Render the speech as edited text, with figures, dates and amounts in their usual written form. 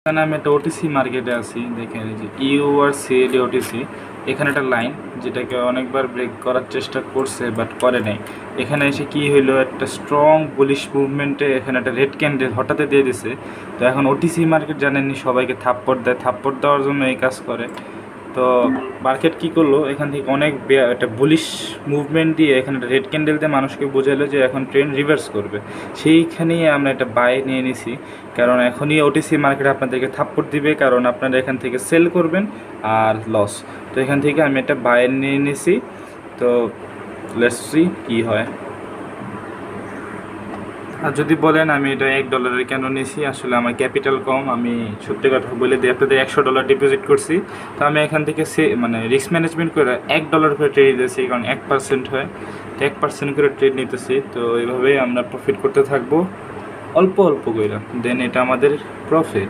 এখানে আমি একটা ওটিসি মার্কেটে আছি, দেখেন এই যে ইউআরসিএডি ওটিসি। এখানে একটা লাইন যেটাকে অনেকবার ব্রেক করার চেষ্টা করছে বাট করে নাই। এখানে এসে কি হইলো, একটা স্ট্রং বুলিশ মুভমেন্টে এখানে একটা রেড ক্যান্ডেল হঠাৎ দিয়ে দিছে। তো এখন ওটিসি মার্কেট জানেননি সবাইকে থাপ্পড় দেয়, থাপ্পড় দেওয়ার জন্য এই কাজ করে। তো মার্কেট কী করলো, এখান থেকে অনেক একটা বুলিশ মুভমেন্ট দিয়ে এখানে একটা রেড ক্যান্ডেল দিয়ে মানুষকে বোঝালো যে এখন ট্রেন্ড রিভার্স করবে। সেইখানেই আমরা একটা বাই নিয়ে নিছি, কারণ এখনই ওটিসি মার্কেট আপনাদেরকে থাপ্পড় দিবে, কারণ আপনারা এখান থেকে সেল করবেন আর লস। তো এখান থেকে আমি একটা বাই নিয়ে নিছি। তো লেটস সি কী হয়। আর যদি বলেন আমি এটা $1 কেন নিয়েছি, আসলে আমার ক্যাপিটাল কম। আমি সত্যি কথা বলে দিই, আপনাদের $100 ডিপোজিট করছি। তো আমি এখান থেকে রিস্ক ম্যানেজমেন্ট করে $1 করে ট্রেড দিতেছি, কারণ 1% হয়। তো 1% করে ট্রেড নিতেছি। তো এইভাবেই আমরা প্রফিট করতে থাকবো অল্প অল্প করে, দেন এটা আমাদের প্রফিট।